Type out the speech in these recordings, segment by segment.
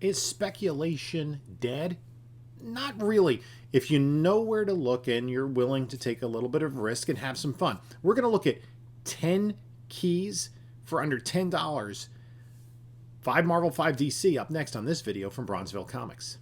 Is speculation dead? Not really. If you know where to look and you're willing to take a little bit of risk and have some fun. We're going to look at 10 keys for under $10. 5 Marvel, 5 DC up next on this video from Bronzeville Comics.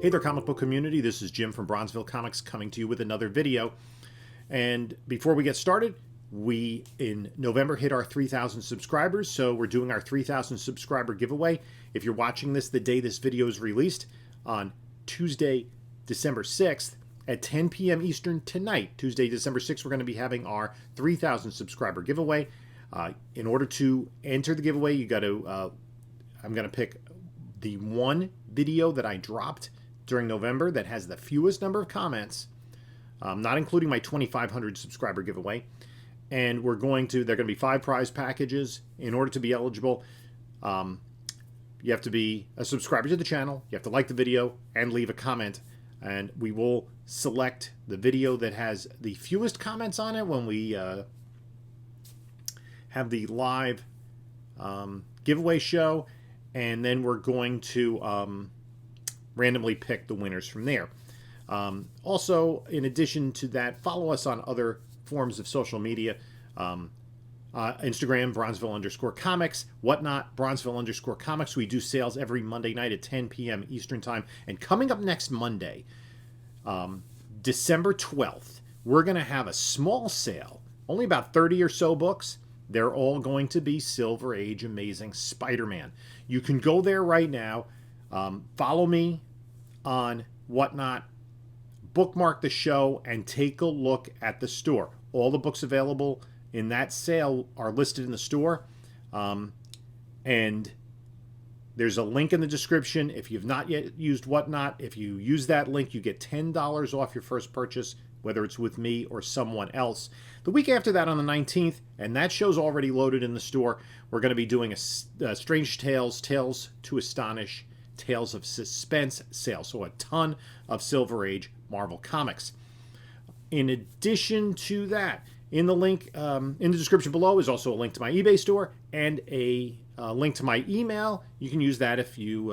Hey there, comic book community. This is Jim from Bronzeville Comics coming to you with another video. And before we get started, we in November hit our 3,000 subscribers, so we're doing our 3,000 subscriber giveaway. If you're watching this the day this video is released, on Tuesday, December 6th at 10 p.m. Eastern tonight, Tuesday, December 6th, we're going to be having our 3,000 subscriber giveaway. In order to enter the giveaway, you got to, I'm going to pick the one video that I dropped during November that has the fewest number of comments, not including my 2,500 subscriber giveaway. And there are going to be 5 prize packages. In order to be eligible, you have to be a subscriber to the channel, you have to like the video, and leave a comment. And we will select the video that has the fewest comments on it when we have the live giveaway show. And then we're going to randomly pick the winners from there. Also, in addition to that, follow us on other forms of social media. Instagram, Bronzeville_comics, whatnot, Bronzeville_comics. We do sales every Monday night at 10 p.m. Eastern Time. And coming up next Monday, December 12th, we're going to have a small sale, only about 30 or so books. They're all going to be Silver Age Amazing Spider-Man. You can go there right now. Follow me on whatnot. Bookmark the show and take a look at the store. All the books available in that sale are listed in the store. And there's a link in the description. If you've not yet used Whatnot, if you use that link, you get $10 off your first purchase, whether it's with me or someone else. The week after that, on the 19th, and that show's already loaded in the store, we're going to be doing a Strange Tales, Tales to Astonish, Tales of Suspense sale. So a ton of Silver Age Marvel Comics. In addition to that, in the link in the description below is also a link to my eBay store and a link to my email. You can use that if you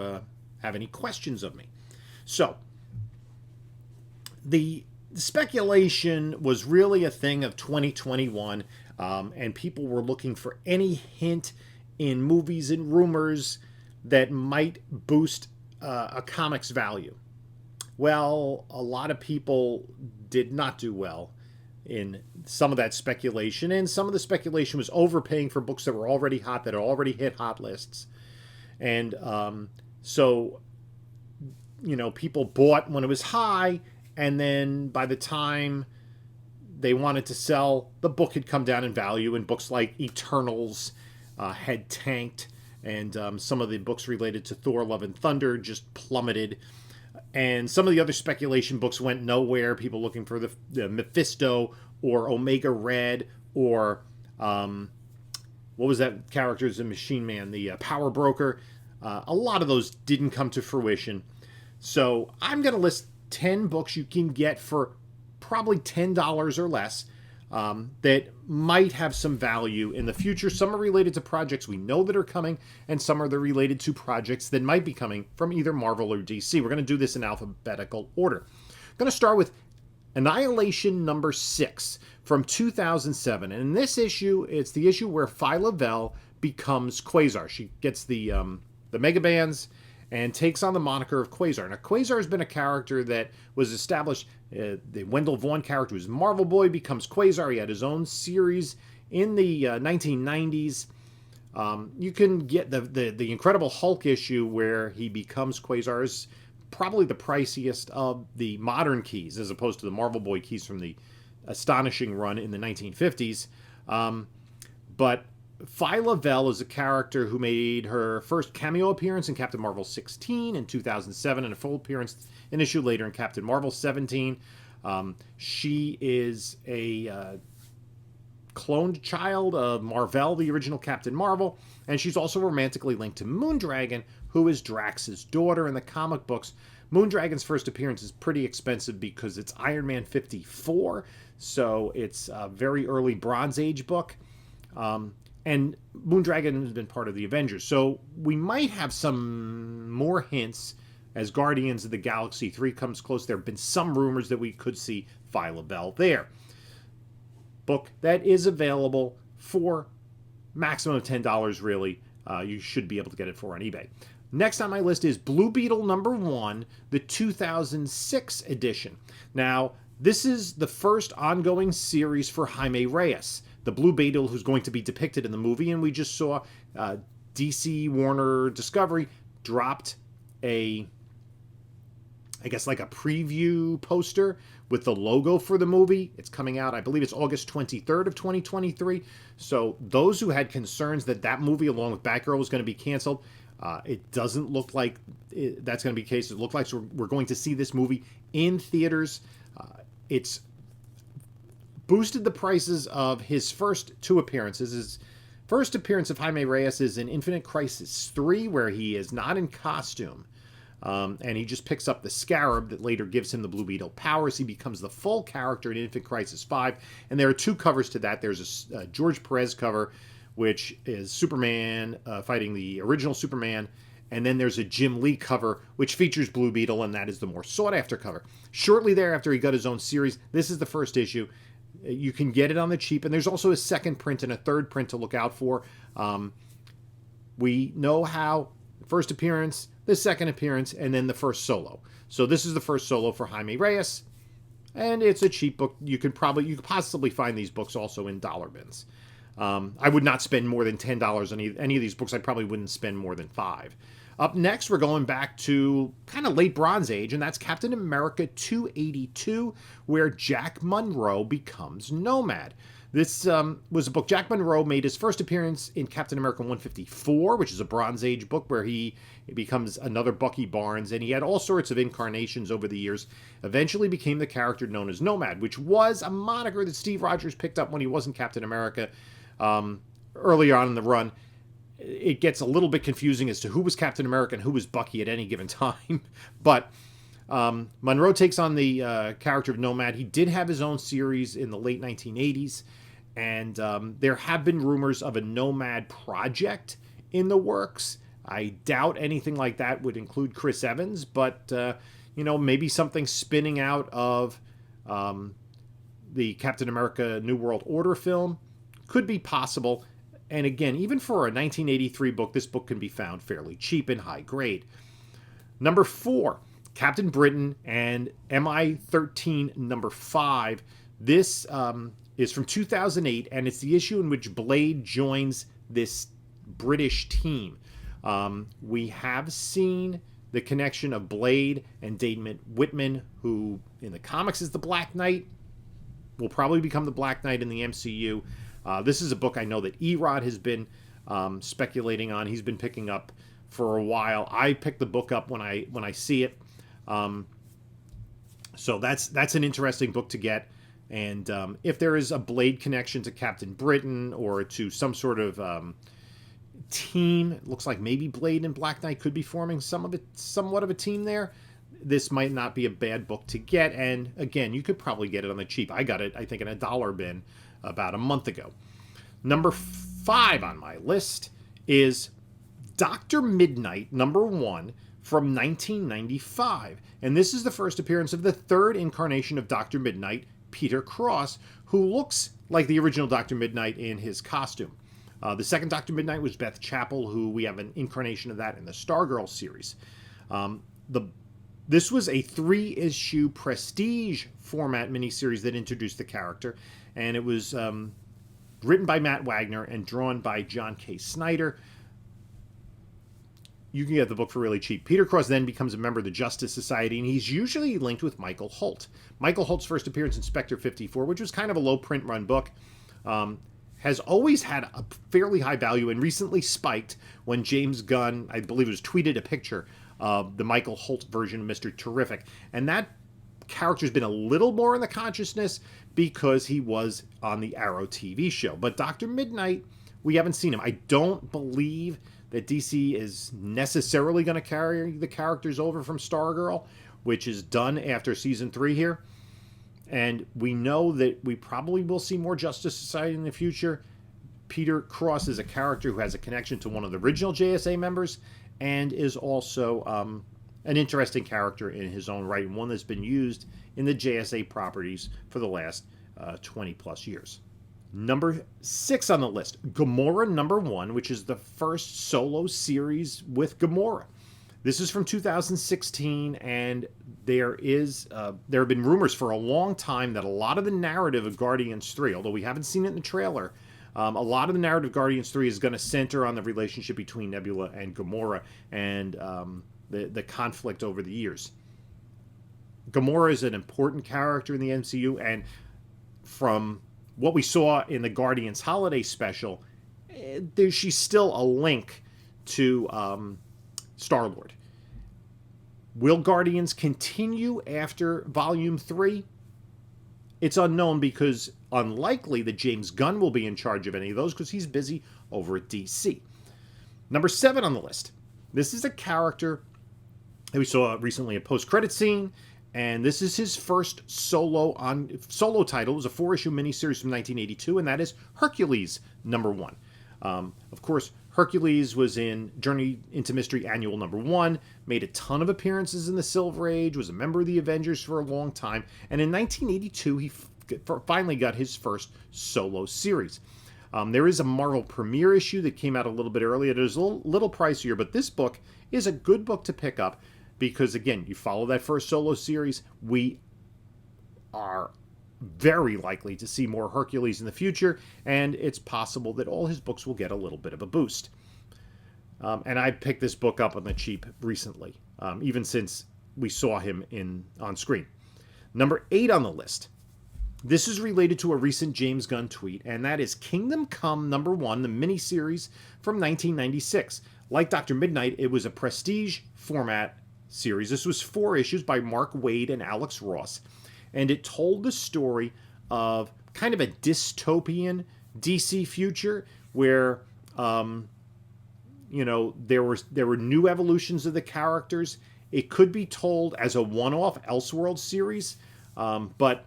have any questions of me. So, the speculation was really a thing of 2021, and people were looking for any hint in movies and rumors that might boost a comic's value. Well, a lot of people did not do well in some of that speculation, and some of the speculation was overpaying for books that were already hot, that had already hit hot lists. And so, you know, people bought when it was high, and then by the time they wanted to sell, the book had come down in value, and books like Eternals had tanked, and some of the books related to Thor, Love and Thunder just plummeted. And some of the other speculation books went nowhere. People looking for the Mephisto or Omega Red or what was that character's in Machine Man, the Power Broker. A lot of those didn't come to fruition. So I'm going to list 10 books you can get for probably $10 or less that might have some value in the future. Some are related to projects we know that are coming, and some are related to projects that might be coming from either Marvel or DC. We're going to do this in alphabetical order. I'm going to start with Annihilation number 6 from 2007. And in this issue, it's the issue where Phyla Vell becomes Quasar. She gets the Mega Bands and takes on the moniker of Quasar. Now, Quasar has been a character that was established. The Wendell Vaughn character was Marvel Boy, becomes Quasar. He had his own series in the 1990s. You can get the Incredible Hulk issue where he becomes Quasar is probably the priciest of the modern keys, as opposed to the Marvel Boy keys from the astonishing run in the 1950s. But Phyla Vell is a character who made her first cameo appearance in Captain Marvel 16 in 2007 and a full appearance an issue later in Captain Marvel 17. She is a cloned child of Marvel, the original Captain Marvel, and she's also romantically linked to Moondragon, who is Drax's daughter in the comic books. Moondragon's first appearance is pretty expensive because it's Iron Man 54, so it's a very early Bronze Age book. And Moondragon has been part of the Avengers, so we might have some more hints as Guardians of the Galaxy 3 comes close. There have been some rumors that we could see Phyla Bell there. Book that is available for maximum of $10, really. You should be able to get it for on eBay. Next on my list is Blue Beetle #1, the 2006 edition. Now, this is the first ongoing series for Jaime Reyes, the Blue Beetle who's going to be depicted in the movie, and we just saw DC Warner Discovery dropped a preview poster with the logo for the movie. It's coming out, I believe it's August 23rd of 2023. So those who had concerns that that movie, along with Batgirl, was going to be canceled, it doesn't look like that's going to be the case. It looks like we're going to see this movie in theaters. It's boosted the prices of his first two appearances. His first appearance of Jaime Reyes is in Infinite Crisis 3, where he is not in costume. And he just picks up the scarab that later gives him the Blue Beetle powers. He becomes the full character in Infinite Crisis 5. And there are two covers to that. There's a George Perez cover, which is Superman fighting the original Superman. And then there's a Jim Lee cover, which features Blue Beetle, and that is the more sought-after cover. Shortly thereafter, he got his own series. This is the first issue. You can get it on the cheap. And there's also a second print and a third print to look out for. We know how first appearance, the second appearance, and then the first solo. So this is the first solo for Jaime Reyes, and it's a cheap book. You could possibly find these books also in dollar bins. I would not spend more than $10 on any of these books. I probably wouldn't spend more than $5. Up next, we're going back to kind of late Bronze Age, and that's Captain America 282, where Jack Monroe becomes Nomad. This was a book. Jack Monroe made his first appearance in Captain America 154, which is a Bronze Age book where he becomes another Bucky Barnes, and he had all sorts of incarnations over the years. Eventually became the character known as Nomad, which was a moniker that Steve Rogers picked up when he wasn't Captain America early on in the run. It gets a little bit confusing as to who was Captain America and who was Bucky at any given time, but Monroe takes on the character of Nomad. He did have his own series in the late 1980s. And there have been rumors of a Nomad project in the works. I doubt anything like that would include Chris Evans, but, maybe something spinning out of the Captain America New World Order film could be possible. And again, even for a 1983 book, this book can be found fairly cheap and high grade. Number 4, Captain Britain and MI-13 number 5. This is from 2008, and it's the issue in which Blade joins this British team. We have seen the connection of Blade and Damon Whitman, who in the comics is the Black Knight, will probably become the Black Knight in the MCU. This is a book I know that Erod has been speculating on. He's been picking up for a while. I pick the book up when I see it. So that's an interesting book to get. And if there is a Blade connection to Captain Britain or to some sort of team, it looks like maybe Blade and Black Knight could be forming somewhat of a team there. This might not be a bad book to get. And again, you could probably get it on the cheap. I got it, I think, in a dollar bin about a month ago. Number 5 on my list is Dr. Midnight #1 from 1995. And this is the first appearance of the third incarnation of Dr. Midnight, Peter Cross, who looks like the original Dr. Midnight in his costume. The second Dr. Midnight was Beth Chapel, who we have an incarnation of that in the Stargirl series. This was a 3-issue prestige format miniseries that introduced the character, and it was written by Matt Wagner and drawn by John K. Snyder. You can get the book for really cheap. Peter Cross then becomes a member of the Justice Society, and he's usually linked with Michael Holt. Michael Holt's first appearance in Spectre 54, which was kind of a low print run book, has always had a fairly high value and recently spiked when James Gunn, I believe it was, tweeted a picture of the Michael Holt version of Mr. Terrific. And that character's been a little more in the consciousness because he was on the Arrow TV show. But Dr. Midnight, we haven't seen him. I don't believe that DC is necessarily going to carry the characters over from Stargirl, which is done after season 3 here. And we know that we probably will see more Justice Society in the future. Peter Cross is a character who has a connection to one of the original JSA members and is also an interesting character in his own right, and one that's been used in the JSA properties for the last 20 plus years. Number 6 on the list, Gamora #1, which is the first solo series with Gamora. This is from 2016, and there have been rumors for a long time that a lot of the narrative of Guardians 3, although we haven't seen it in the trailer, a lot of the narrative of Guardians 3 is going to center on the relationship between Nebula and Gamora and the conflict over the years. Gamora is an important character in the MCU, and from what we saw in the Guardians Holiday Special, she's still a link to Star-Lord. Will Guardians continue after Volume 3? It's unknown, because unlikely that James Gunn will be in charge of any of those, because he's busy over at DC. Number 7 on the list. This is a character that we saw recently a post-credit scene, and this is his first solo title. It was a 4-issue miniseries from 1982, and that is Hercules #1. Of course, Hercules was in Journey into Mystery Annual #1, made a ton of appearances in the Silver Age, was a member of the Avengers for a long time, and in 1982 he finally got his first solo series. There is a Marvel premiere issue that came out a little bit earlier. It is a little pricier, but this book is a good book to pick up because, again, you follow that first solo series. We are very likely to see more Hercules in the future, and it's possible that all his books will get a little bit of a boost. And I picked this book up on the cheap recently, even since we saw him on screen. Number 8 on the list. This is related to a recent James Gunn tweet, and that is Kingdom Come #1, the miniseries from 1996. Like Dr. Midnight, it was a prestige format series. This was 4 issues by Mark Waid and Alex Ross, and it told the story of kind of a dystopian DC future where, there were new evolutions of the characters. It could be told as a one-off Elseworld series, but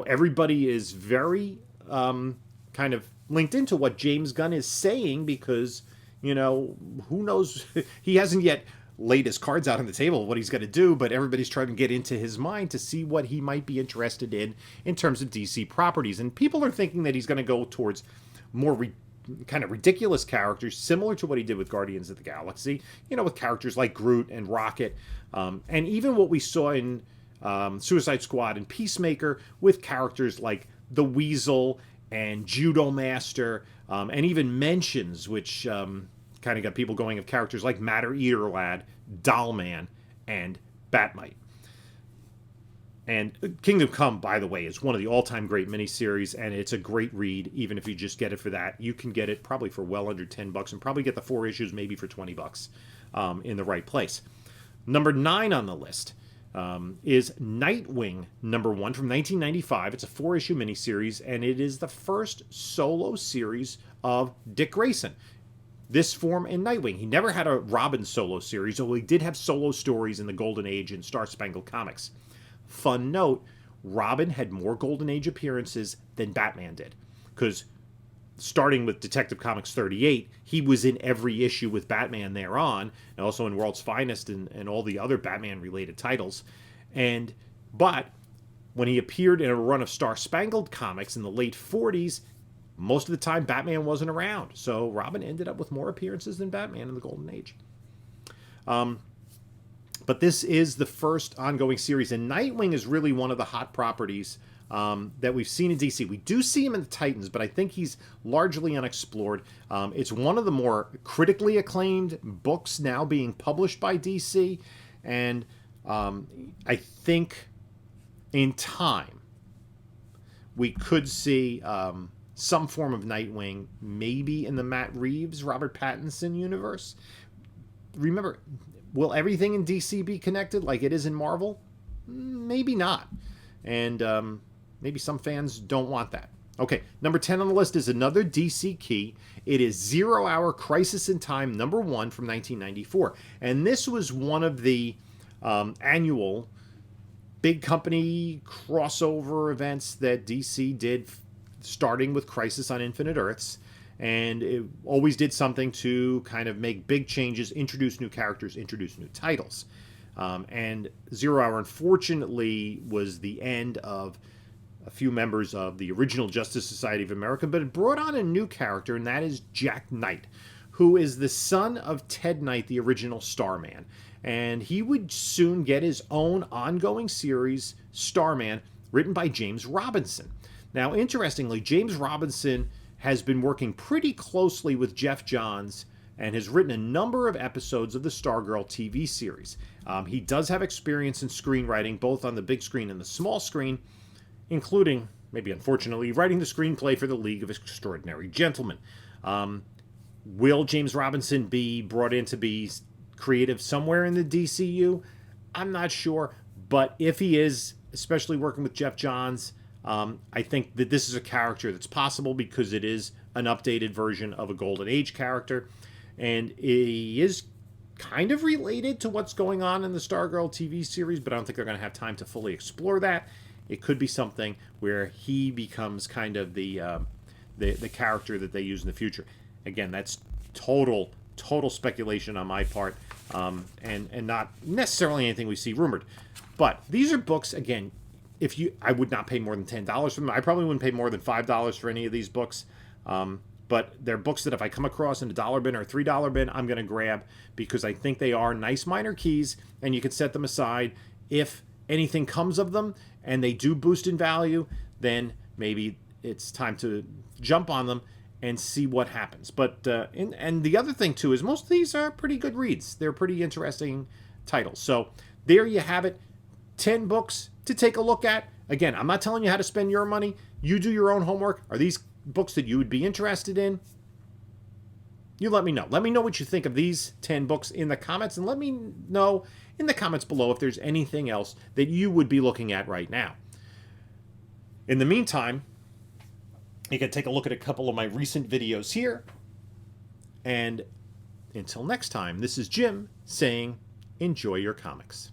everybody is very kind of linked into what James Gunn is saying because, who knows? He hasn't yet laid his cards out on the table of what he's going to do, but everybody's trying to get into his mind to see what he might be interested in terms of DC properties. And people are thinking that he's going to go towards more kind of ridiculous characters, similar to what he did with Guardians of the Galaxy, with characters like Groot and Rocket, and even what we saw in Suicide Squad and Peacemaker with characters like the Weasel and Judo Master, and even Mentions, which kind of got people going, of characters like Matter Eater Lad, Dollman, and Batmite. And Kingdom Come, by the way, is one of the all-time great miniseries, and it's a great read, even if you just get it for that. You can get it probably for well under $10, and probably get the 4 issues maybe for $20 in the right place. Number 9 on the list is Nightwing #1 from 1995. It's a 4-issue miniseries, and it is the first solo series of Dick Grayson. This form in Nightwing. He never had a Robin solo series, although he did have solo stories in the Golden Age and Star Spangled Comics. Fun note, Robin had more Golden Age appearances than Batman did, because starting with Detective Comics 38, he was in every issue with Batman thereon, and also in World's Finest and all the other Batman-related titles. But when he appeared in a run of Star Spangled Comics in the late 40s, most of the time Batman wasn't around. So Robin ended up with more appearances than Batman in the Golden Age. But this is the first ongoing series, and Nightwing is really one of the hot properties that we've seen in DC. We do see him in the Titans, but I think he's largely unexplored. It's one of the more critically acclaimed books now being published by DC, and I think in time we could see some form of Nightwing, maybe in the Matt Reeves, Robert Pattinson universe. Remember, will everything in DC be connected like it is in Marvel? Maybe not. And, maybe some fans don't want that. Okay, number 10 on the list is another DC key. It is 0 Hour Crisis in Time #1 from 1994. And this was one of the annual big company crossover events that DC did, starting with Crisis on Infinite Earths. And it always did something to kind of make big changes, introduce new characters, introduce new titles. And 0 Hour, unfortunately, was the end of a few members of the original Justice Society of America, but it brought on a new character, and that is Jack Knight, who is the son of Ted Knight, the original Starman. And he would soon get his own ongoing series, Starman, written by James Robinson. Now, interestingly, James Robinson has been working pretty closely with Jeff Johns and has written a number of episodes of the Stargirl TV series. He does have experience in screenwriting, both on the big screen and the small screen, including, maybe unfortunately, writing the screenplay for the League of Extraordinary Gentlemen. Will James Robinson be brought in to be creative somewhere in the DCU? I'm not sure, but if he is, especially working with Jeff Johns, I think that this is a character that's possible because it is an updated version of a Golden Age character, and he is kind of related to what's going on in the Stargirl TV series, but I don't think they're going to have time to fully explore that. It could be something where he becomes kind of the character that they use in the future. Again, that's total speculation on my part, and not necessarily anything we see rumored. But these are books, again, I would not pay more than $10 for them. I probably wouldn't pay more than $5 for any of these books. But they're books that if I come across in a $1 bin or a $3 bin, I'm going to grab, because I think they are nice minor keys, and you can set them aside. If anything comes of them and they do boost in value, then maybe it's time to jump on them and see what happens. But and the other thing too is most of these are pretty good reads. They're pretty interesting titles. So there you have it. 10 books to take a look at. Again, I'm not telling you how to spend your money. You do your own homework. Are these books that you would be interested in? You let me know. Let me know what you think of these 10 books in the comments, and let me know in the comments below if there's anything else that you would be looking at right now. In the meantime, you can take a look at a couple of my recent videos here. And until next time, this is Jim saying, enjoy your comics.